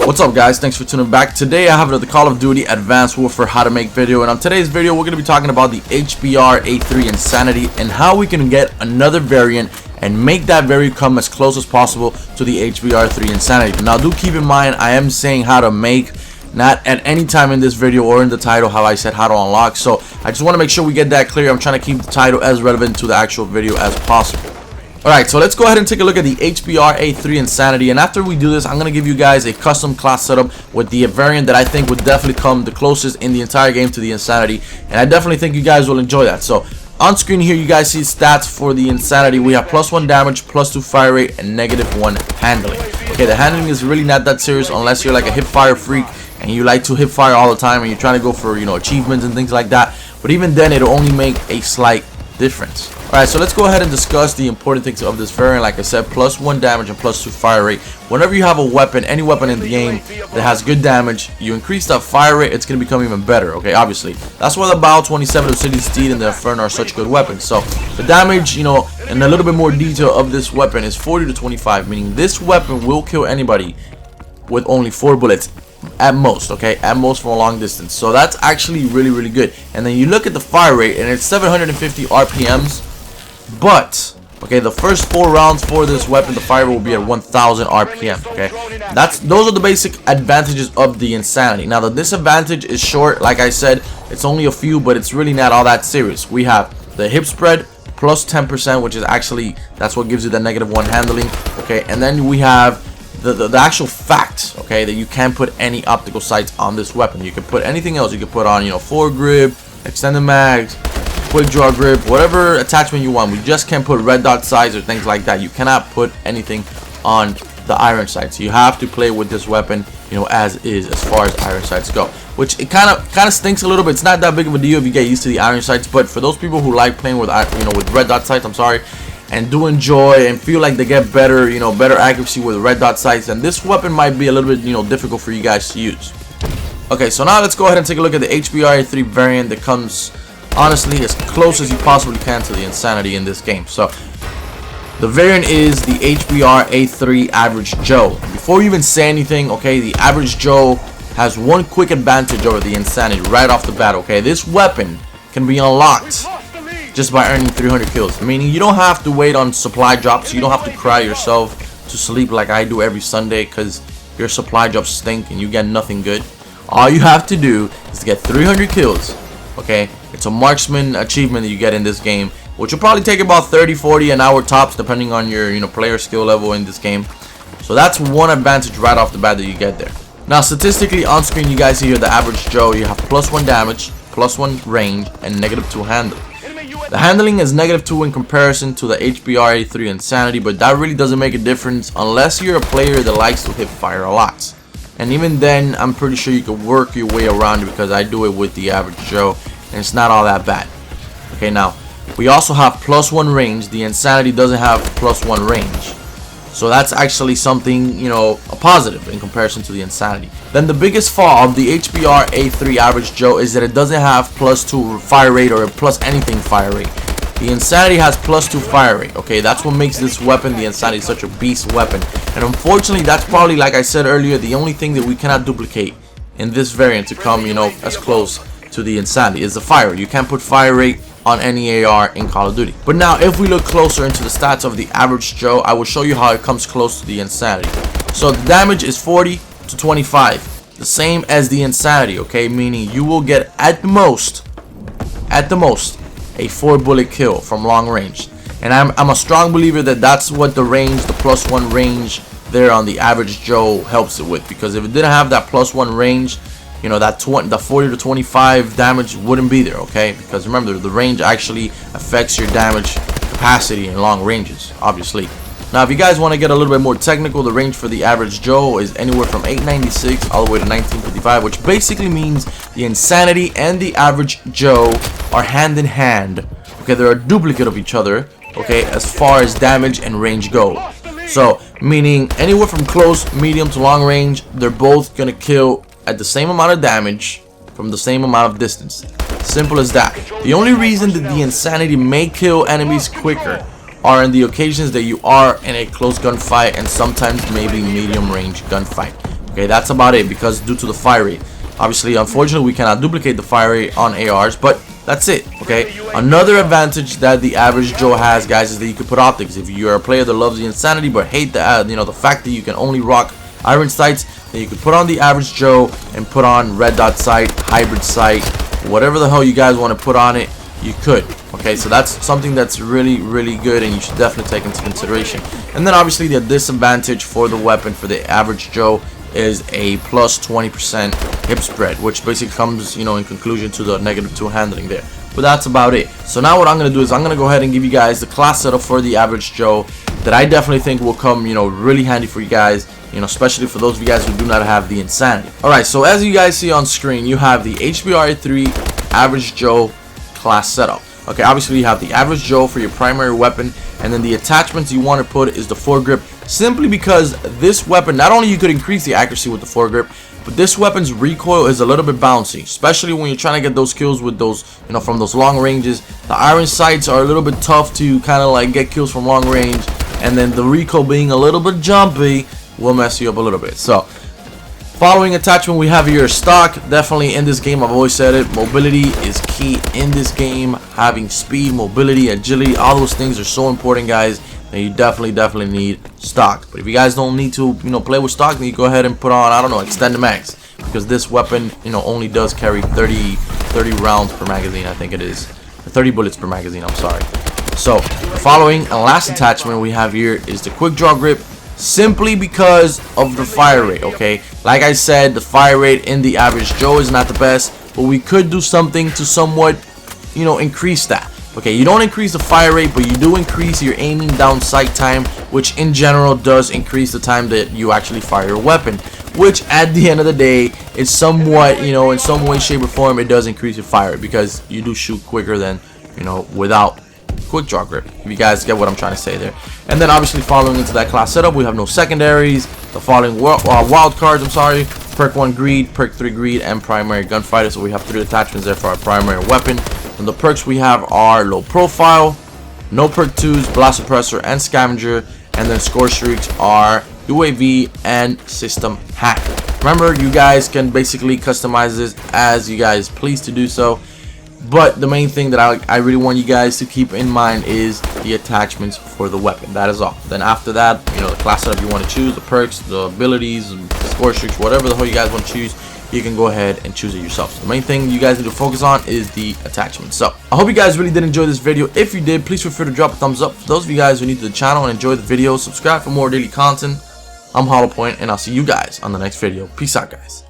What's up guys, thanks for tuning back. Today I have another Call of Duty Advanced Warfare how to make video, and on today's video we're going to be talking about the HBRa3 Insanity and how we can get another variant and make that variant come as close as possible to the HBRa3 Insanity. Now do keep in mind I am saying how to make, not at any time in this video or in the title how I said how to unlock, so I just want to make sure we get that clear. I'm trying to keep the title as relevant to the actual video as possible. Alright, so let's go ahead and take a look at the HBRa3 Insanity, and after we do this, I'm going to give you guys a custom class setup with the variant that I think would definitely come the closest in the entire game to the Insanity, and I definitely think you guys will enjoy that. So, on screen here, you guys see stats for the Insanity. We have +1 damage, +2 fire rate, and -1 handling. Okay, the handling is really not that serious unless you're like a hip-fire freak and you like to hip-fire all the time and you're trying to go for, achievements and things like that, but even then, it'll only make a slight difference. Alright, so let's go ahead and discuss the important things of this variant. Like I said, +1 damage and +2 fire rate. Whenever you have a weapon, any weapon in the game that has good damage, you increase that fire rate, it's going to become even better, okay, obviously. That's why the Bow 27, the City Steed, and the Inferno are such good weapons. So, the damage, in a little bit more detail of this weapon is 40 to 25, meaning this weapon will kill anybody with only 4 bullets. At most, okay, at most from a long distance. So that's actually really good. And then you look at the fire rate and it's 750 RPMs, but okay, the first 4 rounds for this weapon, the fire rate will be at 1000 RPM. Okay, those are the basic advantages of the Insanity. Now the disadvantage is short. Like I said, it's only a few, but it's really not all that serious. We have the hip spread plus 10%, which is actually, that's what gives you the -1 handling. Okay, and then we have the actual fact, okay, that you can't put any optical sights on this weapon. You can put anything else. You can put on, foregrip, extended mags, quick draw grip, whatever attachment you want. We just can't put red dot sights or things like that. You cannot put anything on the iron sights. You have to play with this weapon, as is, as far as iron sights go. Which it kind of stinks a little bit. It's not that big of a deal if you get used to the iron sights, but for those people who like playing with, with red dot sights, I'm sorry, and do enjoy and feel like they get better, better accuracy with red dot sights, and this weapon might be a little bit, difficult for you guys to use. Okay, so now let's go ahead and take a look at the HBRa3 variant that comes, honestly, as close as you possibly can to the Insanity in this game. So, the variant is the HBRa3 Average Joe. Before you even say anything, okay, the Average Joe has one quick advantage over the Insanity right off the bat, okay? This weapon can be unlocked just by earning 300 kills, meaning you don't have to wait on supply drops. You don't have to cry yourself to sleep like I do every Sunday because your supply drops stink and you get nothing good. All you have to do is to get 300 kills, okay? It's a marksman achievement that you get in this game, which will probably take about 30-40 an hour tops depending on your player skill level in this game. So that's one advantage right off the bat that you get there. Now statistically on screen you guys see here the Average Joe. You have +1 damage, +1 range, and -2 handling. The handling is -2 in comparison to the HBRa3 Insanity, but that really doesn't make a difference unless you're a player that likes to hip fire a lot. And even then, I'm pretty sure you can work your way around it because I do it with the Average Joe, and it's not all that bad. Okay, now, we also have +1 range. The Insanity doesn't have +1 range. So that's actually something, a positive in comparison to the Insanity. Then the biggest flaw of the HBRa3 Average Joe is that it doesn't have +2 fire rate or plus anything fire rate. The Insanity has +2 fire rate, okay? That's what makes this weapon, the Insanity, such a beast weapon. And unfortunately, that's probably, like I said earlier, the only thing that we cannot duplicate in this variant to come, as close to the Insanity is the fire rate. You can't put fire rate on any AR in Call of Duty. But now if we look closer into the stats of the Average Joe, I will show you how it comes close to the Insanity. So the damage is 40 to 25, the same as the Insanity, okay, meaning you will get at the most a 4 bullet kill from long range. And I'm a strong believer that that's what the range, the +1 range there on the Average Joe helps it with, because if it didn't have that +1 range, the 40 to 25 damage wouldn't be there, okay? Because remember, the range actually affects your damage capacity in long ranges, obviously. Now, if you guys want to get a little bit more technical, the range for the Average Joe is anywhere from 896 all the way to 1955, which basically means the Insanity and the Average Joe are hand in hand. Okay, they're a duplicate of each other, okay, as far as damage and range go. So, meaning anywhere from close, medium to long range, they're both gonna kill at the same amount of damage from the same amount of distance. Simple as that. The only reason that the Insanity may kill enemies quicker are in the occasions that you are in a close gunfight and sometimes maybe medium range gunfight. Okay, that's about it, because due to the fire rate. Obviously, unfortunately, we cannot duplicate the fire rate on ARs, but that's it. Okay, another advantage that the average Joe has, guys, is that you can put optics. If you're a player that loves the insanity but hate the the fact that you can only rock iron sights, then you can put on the average Joe and put on red dot sight, hybrid sight, whatever the hell you guys want to put on it, you could. Okay, so that's something that's really good, and you should definitely take into consideration. And then obviously the disadvantage for the weapon for the average Joe is a plus 20% hip spread, which basically comes, in conclusion to the -2 handling there. But that's about it. So now what I'm going to do is I'm going to go ahead and give you guys the class setup for the average Joe that I definitely think will come, really handy for you guys, especially for those of you guys who do not have the insanity. Alright, so as you guys see on screen, you have the HBRa3 average Joe class setup. Okay, obviously you have the average Joe for your primary weapon, and then the attachments you want to put is the foregrip, simply because this weapon, not only you could increase the accuracy with the foregrip, but this weapon's recoil is a little bit bouncy, especially when you're trying to get those kills with those, from those long ranges. The iron sights are a little bit tough to kind of like get kills from long range, and then the recoil being a little bit jumpy will mess you up a little bit. So following attachment, we have your stock. Definitely in this game, I've always said it, mobility is key in this game. Having speed, mobility, agility, all those things are so important, guys, and you definitely need stock. But if you guys don't need to play with stock, then you go ahead and put on, I don't know, extended mags, because this weapon only does carry 30 rounds per magazine. I think it is 30 bullets per magazine, I'm sorry. So the following and last attachment we have here is the quick draw grip, simply because of the fire rate. Okay, like I said, the fire rate in the average Joe is not the best, but we could do something to somewhat increase that. Okay, you don't increase the fire rate, but you do increase your aiming down sight time, which in general does increase the time that you actually fire your weapon, which at the end of the day is somewhat, in some way, shape, or form, it does increase your fire rate, because you do shoot quicker than, without quick draw grip, if you guys get what I'm trying to say there. And then obviously following into that class setup, we have no secondaries. The following wild cards, I'm sorry: perk 1 greed, perk 3 greed, and primary gunfighter. So we have 3 attachments there for our primary weapon. And the perks we have are low profile, no perk 2s, blast suppressor, and scavenger. And then score streaks are UAV and system hack. Remember, you guys can basically customize this as you guys please to do so. But the main thing that I really want you guys to keep in mind is the attachments for the weapon. That is all. Then after that, the class setup you want to choose, the perks, the abilities, the score streaks, whatever the hell you guys want to choose, you can go ahead and choose it yourself. So the main thing you guys need to focus on is the attachments. So I hope you guys really did enjoy this video. If you did, please feel free to drop a thumbs up. For those of you guys who are new to the channel and enjoy the video, subscribe for more daily content. I'm HollowPoiint, and I'll see you guys on the next video. Peace out, guys.